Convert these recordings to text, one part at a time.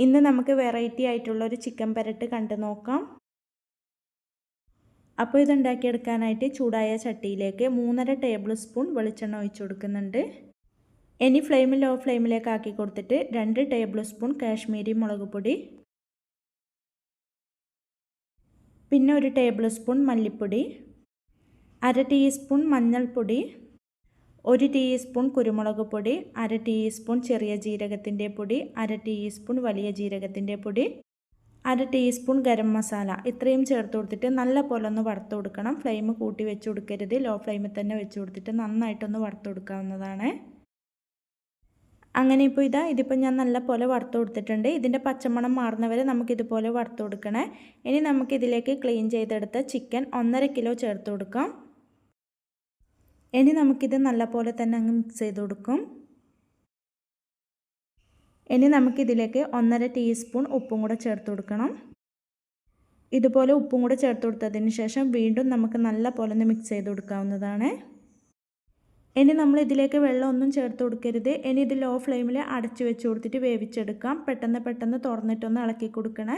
ഇന്ന് നമുക്ക് വെറൈറ്റി ആയിട്ടുള്ളൊരു ചിക്കൻ പെരട്ട് കണ്ടു നോക്കാം. അപ്പോൾ ഇതുണ്ടാക്കിയെടുക്കാനായിട്ട് ചൂടായ ചട്ടിയിലേക്ക് 3.5 ടേബിൾ സ്പൂൺ വെളിച്ചെണ്ണ ഒഴിച്ചു കൊടുക്കുന്നുണ്ട്. ഇനി ഫ്ലെയിം ലോ ഫ്ലെയിമിലേക്ക് ആക്കി കൊടുത്തിട്ട് 2 ടേബിൾ സ്പൂൺ കാശ്മീരി മുളക് പൊടി, പിന്നെ 1 ടേബിൾ സ്പൂൺ മല്ലിപ്പൊടി, 1/2 ടീസ്പൂൺ മഞ്ഞൾപ്പൊടി, 1 ടീസ്പൂൺ കുരുമുളക് പൊടി, 1/2 ടീസ്പൂൺ ചെറിയ ജീരകത്തിൻ്റെ പൊടി, 1/2 ടീസ്പൂൺ വലിയ ജീരകത്തിൻ്റെ പൊടി, 1/2 ടീസ്പൂൺ ഗരം മസാല ഇത്രയും ചേർത്ത് കൊടുത്തിട്ട് നല്ല പോലെ ഒന്ന് വറുത്ത് കൊടുക്കണം. ഫ്ലെയിം കൂട്ടി വെച്ച് കൊടുക്കരുത്, ലോ ഫ്ലെയിമിൽ തന്നെ വെച്ച് കൊടുത്തിട്ട് നന്നായിട്ടൊന്ന് വറുത്ത് കൊടുക്കാവുന്നതാണ്. അങ്ങനെ ഇപ്പോൾ ഇതിപ്പോൾ ഞാൻ നല്ല പോലെ വറുത്ത് കൊടുത്തിട്ടുണ്ട്. ഇതിൻ്റെ പച്ചമണം മാറുന്നവരെ നമുക്കിതുപോലെ വറുത്ത് കൊടുക്കണേ. ഇനി നമുക്കിതിലേക്ക് ക്ലീൻ ചെയ്തെടുത്ത ചിക്കൻ 1.5 കിലോ ചേർത്ത് കൊടുക്കാം. ഇനി നമുക്കിത് നല്ല പോലെ തന്നെ അങ്ങ് മിക്സ് ചെയ്ത് കൊടുക്കും. ഇനി നമുക്കിതിലേക്ക് 1.5 ടീസ്പൂൺ ഉപ്പും കൂടെ ചേർത്ത് കൊടുക്കണം. ഇതുപോലെ ഉപ്പും കൂടെ ചേർത്ത് കൊടുത്തതിന് ശേഷം വീണ്ടും നമുക്ക് നല്ല പോലെ ഒന്ന് മിക്സ് ചെയ്ത് കൊടുക്കാവുന്നതാണ്. ഇനി നമ്മൾ ഇതിലേക്ക് വെള്ളമൊന്നും ചേർത്ത് കൊടുക്കരുത്. ഇനി ഇത് ലോ ഫ്ലെയിമിൽ അടച്ചു വെച്ച് കൊടുത്തിട്ട് വേവിച്ചെടുക്കാം. പെട്ടെന്ന് തുറന്നിട്ടൊന്ന് ഇളക്കി കൊടുക്കണേ.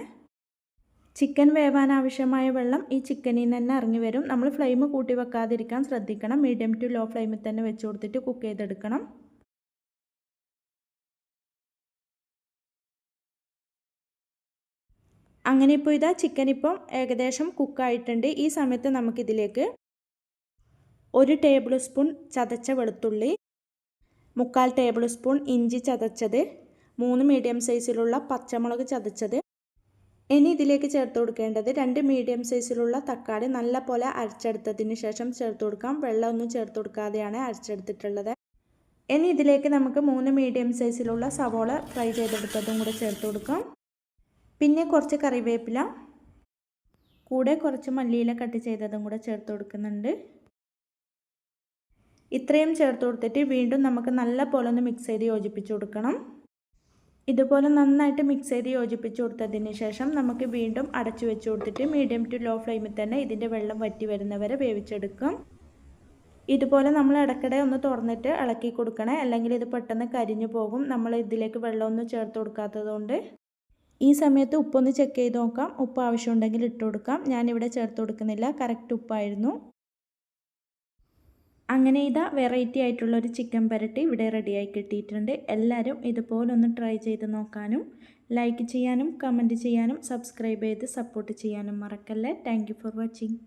ചിക്കൻ വേവാൻ ആവശ്യമായ വെള്ളം ഈ ചിക്കനിൽ നിന്ന് തന്നെ ഇറങ്ങി വരും. നമ്മൾ ഫ്ലെയിം കൂട്ടി വെക്കാതിരിക്കാൻ ശ്രദ്ധിക്കണം. മീഡിയം ടു ലോ ഫ്ലെയിമിൽ തന്നെ വെച്ച് കൊടുത്തിട്ട് കുക്ക് ചെയ്തെടുക്കണം. അങ്ങനെ ഇപ്പോൾ ചിക്കൻ ഇപ്പം ഏകദേശം കുക്കായിട്ടുണ്ട്. ഈ സമയത്ത് നമുക്കിതിലേക്ക് 1 ടേബിൾ സ്പൂൺ ചതച്ച വെളുത്തുള്ളി, 3/4 ടേബിൾ സ്പൂൺ ഇഞ്ചി ചതച്ചത്, 3 മീഡിയം സൈസിലുള്ള പച്ചമുളക് ചതച്ചത്. ഇനി ഇതിലേക്ക് ചേർത്ത് കൊടുക്കേണ്ടത് 2 മീഡിയം സൈസിലുള്ള തക്കാളി നല്ല പോലെ അരച്ചെടുത്തതിന് ശേഷം ചേർത്ത് കൊടുക്കാം. വെള്ളമൊന്നും ചേർത്ത് കൊടുക്കാതെയാണ് അരച്ചെടുത്തിട്ടുള്ളത്. ഇനി ഇതിലേക്ക് നമുക്ക് 3 മീഡിയം സൈസിലുള്ള സവോള ഫ്രൈ ചെയ്തെടുത്തതും കൂടെ ചേർത്ത് കൊടുക്കാം. പിന്നെ കുറച്ച് കറിവേപ്പില, കൂടെ കുറച്ച് മല്ലിയില കട്ട് ചെയ്തതും കൂടെ ചേർത്ത് കൊടുക്കുന്നുണ്ട്. ഇത്രയും ചേർത്ത് കൊടുത്തിട്ട് വീണ്ടും നമുക്ക് നല്ല പോലെ ഒന്ന് മിക്സ് ചെയ്ത് യോജിപ്പിച്ച് കൊടുക്കണം. ഇതുപോലെ നന്നായിട്ട് മിക്സ് ചെയ്ത് യോജിപ്പിച്ച് കൊടുത്തതിന് ശേഷം നമുക്ക് വീണ്ടും അടച്ചു വെച്ച് കൊടുത്തിട്ട് മീഡിയം ടു ലോ ഫ്ലെയിമിൽ തന്നെ ഇതിൻ്റെ വെള്ളം വറ്റി വരുന്നവരെ വേവിച്ചെടുക്കാം. ഇതുപോലെ നമ്മൾ ഇടയ്ക്കിടെ ഒന്ന് തുറന്നിട്ട് ഇളക്കി കൊടുക്കണേ, അല്ലെങ്കിൽ ഇത് പെട്ടെന്ന് കരിഞ്ഞു പോകും. നമ്മൾ ഇതിലേക്ക് വെള്ളമൊന്നും ചേർത്ത് കൊടുക്കാത്തതുകൊണ്ട്. ഈ സമയത്ത് ഉപ്പൊന്ന് ചെക്ക് ചെയ്ത് നോക്കാം. ഉപ്പ് ആവശ്യമുണ്ടെങ്കിൽ ഇട്ട് കൊടുക്കാം. ഞാനിവിടെ ചേർത്ത് കൊടുക്കുന്നില്ല, കറക്റ്റ് ഉപ്പായിരുന്നു. അങ്ങനെ വെറൈറ്റി ആയിട്ടുള്ളൊരു ചിക്കൻ പെരട്ടി ഇവിടെ റെഡിയായി കിട്ടിയിട്ടുണ്ട്. എല്ലാവരും ഇതുപോലെ ഒന്ന് ട്രൈ ചെയ്ത് നോക്കാനും ലൈക്ക് ചെയ്യാനും കമൻറ്റ് ചെയ്യാനും സബ്സ്ക്രൈബ് ചെയ്ത് സപ്പോർട്ട് ചെയ്യാനും മറക്കല്ലേ. Thank you for watching.